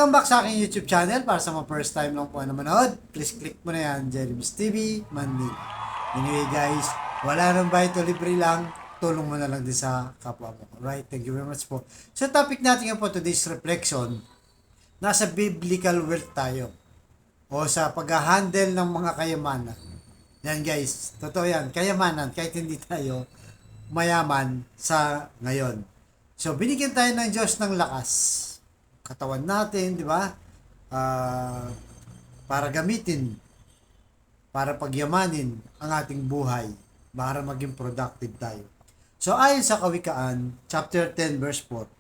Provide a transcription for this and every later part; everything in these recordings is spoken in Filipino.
welcome back sa aking YouTube channel. Para sa mga first time lang po na manood, please click mo na yan, Jeremy's TV, Manila. Anyway guys, wala nang bayad o libre lang, tulong mo na lang din sa kapwa mo. Alright, thank you very much po. So topic natin po today's reflection, nasa biblical wealth tayo o sa pag-handle ng mga kayamanan. Yan guys, totoo yan, kayamanan kahit hindi tayo mayaman sa ngayon. So binigyan tayo ng Diyos ng lakas, katawan natin, di ba? Para gamitin, para pagyamanin ang ating buhay, para maging productive tayo. So ayon sa Kawikaan, chapter 10, verse 4,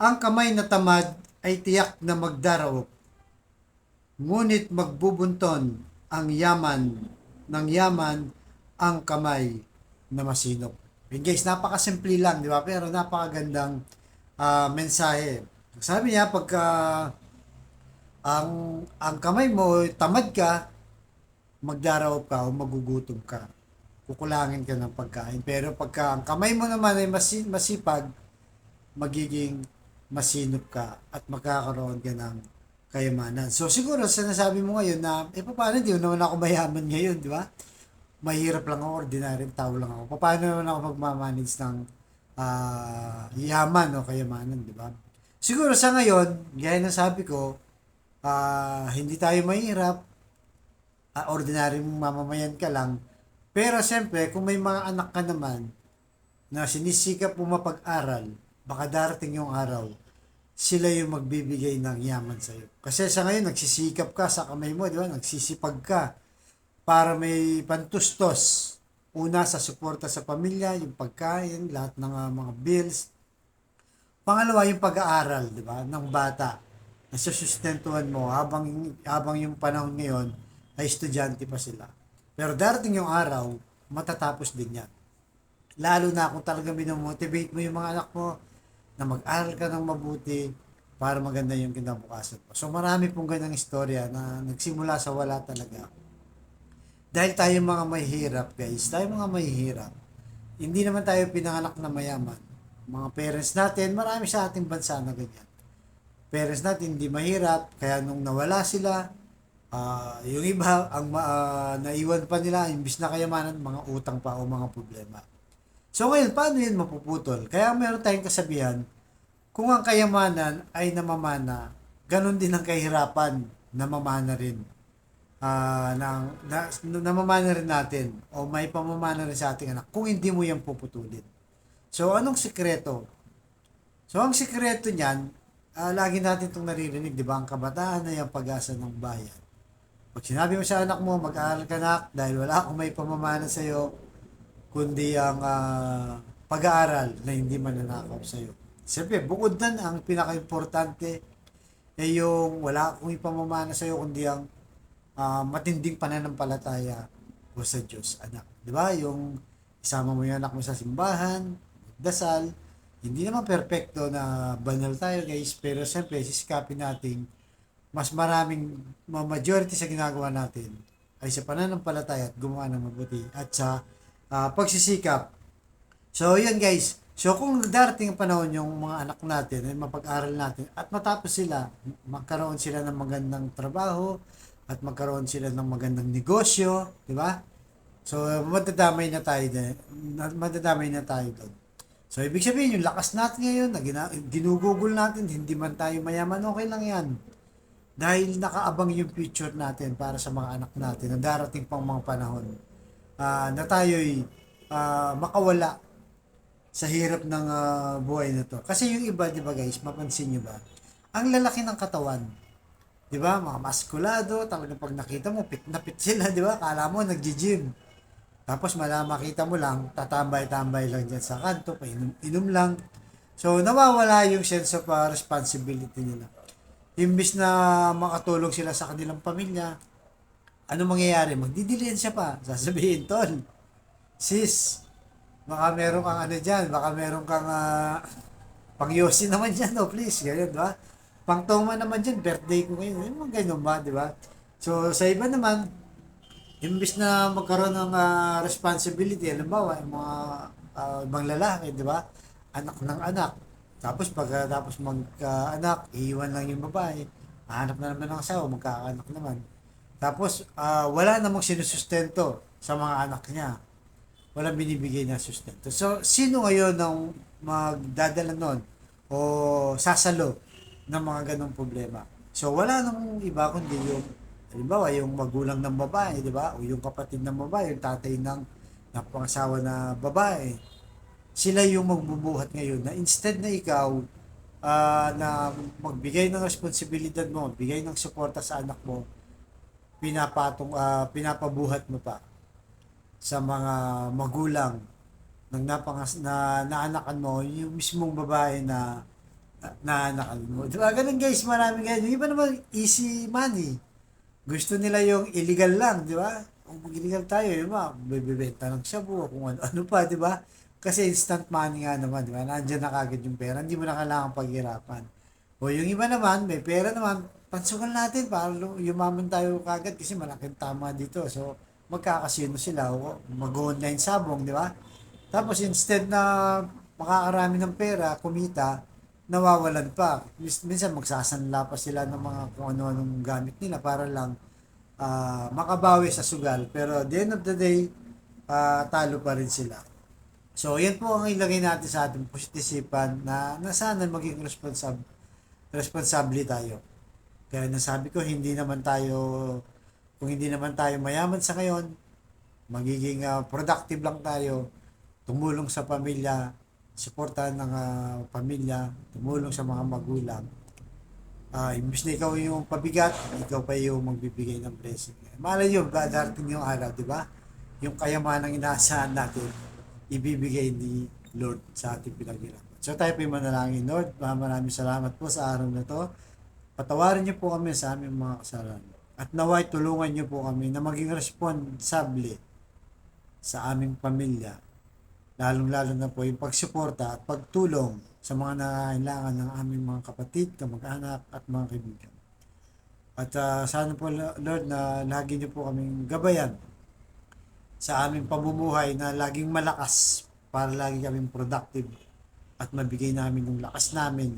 ang kamay na tamad ay tiyak na magdaraop, ngunit magbubunton ang yaman ng yaman ang kamay na masinop. And guys, napakasimple lang, di ba? Pero napakagandang mensahe. Sabi niya, pagka ang kamay mo, tamad ka, magdaraop ka o magugutom ka. Kukulangin ka ng pagkain. Pero pagka ang kamay mo naman ay masipag, magiging masinop ka at magkakaroon ka ng kayamanan. So siguro sinasabi mo ngayon na, paano hindi naman ako mayaman ngayon, di ba? Mahirap lang ako, ordinary tao lang ako. Paano naman ako magmamanage ng yaman o kayamanan, di ba? Siguro sa ngayon, gaya ng sabi ko, hindi tayo mahirap, ordinary mamamayan ka lang. Pero siyempre, kung may mga anak ka naman na sinisikap mo mapag-aral, baka darating yung araw, sila yung magbibigay ng yaman sa'yo. Kasi sa ngayon, nagsisikap ka sa kamay mo, di ba? Nagsisipag ka para may pantustos. Una, sa suporta sa pamilya, yung pagkain, lahat ng mga bills. Pangalawa, yung pag-aaral, di ba, ng bata. Nasusustentuhan mo habang yung panahon ngayon ay estudyante pa sila. Pero darating yung araw, matatapos din yan. Lalo na kung talagang binomotivate mo yung mga anak mo na mag-aral ka ng mabuti para maganda yung kinabukasan mo. So marami pong ganang istorya na nagsimula sa wala talaga. Dahil tayo mga mahihirap, guys, tayo mga mahihirap, hindi naman tayo pinanganak na mayaman. Mga parents natin, marami sa ating bansa na ganyan. Parents natin hindi mahirap, kaya nung nawala sila, yung iba, naiwan pa nila, imbis na kayamanan, mga utang pa o mga problema. So ngayon, paano yun mapuputol? Kaya meron tayong kasabihan, kung ang kayamanan ay namamana, ganun din ang kahirapan, namamana rin. Namamana rin natin, o may pamamana rin sa ating anak, kung hindi mo yan puputulin. So, anong sikreto? So, ang sikreto niyan, lagi natin itong naririnig, di ba? Ang kabataan ay ang pag-asa ng bayan. Pag sinabi mo sa anak mo, mag-aaral ka na, dahil wala akong may pamamana sa iyo, kundi ang pag-aaral na hindi mananakaw sa iyo. Siyempre, bukod na ang pinaka-importante ay yung wala akong ipamamana sa iyo, kundi ang matinding pananampalataya ko sa Diyos, anak. Di ba? Yung isama mo yung anak mo sa simbahan, dasal, hindi naman perfecto na banal tayo guys, pero siyempre sisikapin natin mas maraming majority sa ginagawa natin ay sa pananampalataya at gumawa ng mabuti at sa pagsisikap. So yun guys, so kung darating ang panahon yung mga anak natin ay mapag-aral natin at matapos sila, magkaroon sila ng magandang trabaho at magkaroon sila ng magandang negosyo, di ba? So madadamay na tayo doon. So, ibig sabihin, yung lakas natin ngayon, na ginugugol natin, hindi man tayo mayaman, okay lang yan. Dahil nakaabang yung future natin para sa mga anak natin, na darating pang mga panahon, na tayo'y makawala sa hirap ng buhay na to. Kasi yung iba, di ba guys, mapansin nyo ba, ang lalaki ng katawan, di ba, mga maskulado, talagang pag nakita mo, pit na pit sila, di ba, kala mo, nagji-gym. Tapos makita mo lang, tatambay-tambay lang dyan sa kanto, inom lang. So, nawawala yung sense of responsibility nila. Imbis na makatulong sila sa kanilang pamilya, ano mangyayari? Magdidilensya pa. Sasabihin, tol, sis, baka meron kang dyan, baka meron kang pang-yosi naman dyan, no, please. Ganyan, diba? Pang-toma naman dyan, birthday ko ngayon. Yung mga ganyan ba, diba? So, sa iba naman, imbis na magkaroon ng responsibility, halimbawa, yung mga ibang lalaki, di ba? Anak ng anak, Tapos pagkatapos magkaanak, iiwan lang yung babae. Hanap na naman ng asawa, magkakaanak naman. Tapos wala namang sinusustento sa mga anak niya. Walang binibigay na sustento. So, sino ngayon ang magdadala nun o sasalo ng mga ganong problema? So, wala namang iba kundi yung, halimbawa, yung magulang ng babae, di ba? O yung kapatid ng babae, yung tatay ng pangasawa na babae. Sila yung magbubuhat ngayon na instead na ikaw na magbigay ng responsibilidad mo, magbigay ng suporta sa anak mo, pinapabuhat mo pa sa mga magulang na naanakan mo, yung mismong babae na naanakan mo. Diba? Ganun guys, marami ganyan. Yung iba naman, easy money. Gusto nila yung illegal lang, di ba? Kung illegal tayo, yung mga bibibenta ng shabu, kung ano pa, di ba? Kasi instant money nga naman, di ba? Nandiyan na kagad yung pera, hindi mo na kailangan paghirapan. O yung iba naman, may pera naman, pansukan natin para yumaman tayo kagad kasi malaking tama dito. So, magkakasino sila o mag-online sabong, di ba? Tapos instead na makakarami ng pera, kumita, nawawalan pa. Minsan magsasanla pa sila ng mga kung ano-anong gamit nila para lang makabawi sa sugal. Pero at the end of the day, talo pa rin sila. So, yan po ang ilagay natin sa ating positisipan na sana maging responsable tayo. Kaya nasabi ko, kung hindi naman tayo mayaman sa ngayon, magiging productive lang tayo, tumulong sa pamilya, suportahan ng pamilya, tumulong sa mga magulang. Imbis na ikaw yung pabigat, ikaw pa yung magbibigay ng blessing. Malay yun, darating yung araw, di ba? Yung kayamanang inaasahan natin, ibibigay ni Lord sa ating pinaghirapan. So tayo po yung manalangin. Lord, maraming salamat po sa araw na to. Patawarin niyo po kami sa aming mga kasalanan. At naway tulungan niyo po kami na maging responsable sa aming pamilya. Lalong-lalo na po yung pagsuporta at pagtulong sa mga nangangailangan ng aming mga kapatid, kamag-anak at mga kaibigan. At sana po Lord na lagi niyo po kaming gabayan sa aming pamumuhay na laging malakas para lagi kaming productive at mabigay namin yung lakas namin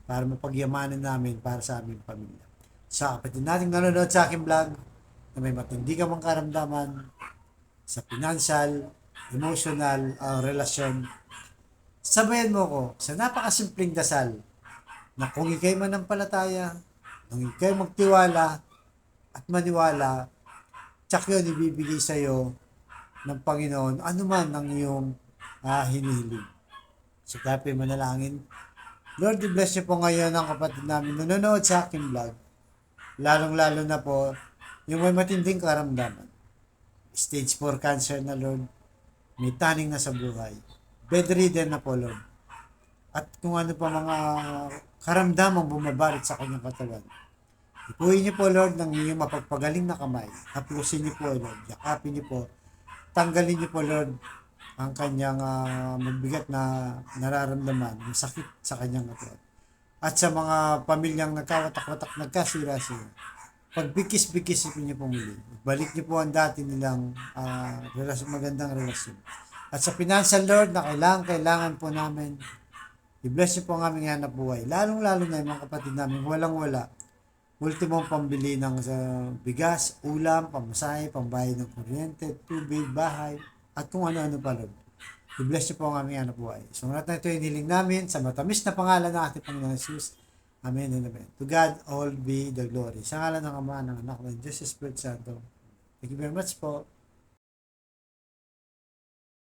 para mapagyamanan namin para sa aming pamilya. Sa kapatid natin nanonood sa aking vlog na may matindi ka mang karamdaman sa financial, emotional, relasyon, sabayan mo ko sa napakasimpleng dasal na kung ikay manampalataya, kung ikay magtiwala at maniwala, tsak yun ibibigay sa'yo ng Panginoon anuman ang iyong hinihiling. So tayo manalangin. Lord, bless niyo po ngayon ang kapatid namin nanonood sa aking vlog. Lalong-lalo na po yung may matinding karamdaman. Stage 4 cancer na Lord. May taning na sa buhay. Bedridden na po Lord. At kung ano pa mga karamdamang bumabarit sa kanyang katawan. Ipuhin niyo po Lord ng iyong mapagpagaling na kamay. Haplusin niyo po Lord. Yakapin niyo po. Tanggalin niyo po Lord ang kanyang magbigat na nararamdaman, yung sakit sa kanyang katawan. At sa mga pamilyang nagkawatak-watak, nagkasira-sira, pagbikis-bikis niyo po muli. Balik niyo po ang dati nilang magandang relasyon. At sa financial Lord na kailangan po namin, i-bless niyo po ang aming hanap buhay. Lalong-lalo na yung mga kapatid namin, walang-wala. Ultimong pambili ng bigas, ulam, pamasahe, pambayad ng kuryente, tubig, bahay, at kung ano-ano pa Lord. I-bless niyo po ang aming anak buhay. So, lahat na ito yung hiling namin sa matamis na pangalan ng ating Panginoon Jesus. Amen and amen. To God all be the glory. Sa ngalan ng Ama, ng Anak, ng Diyos Espiritu Santo. Thank you very much po.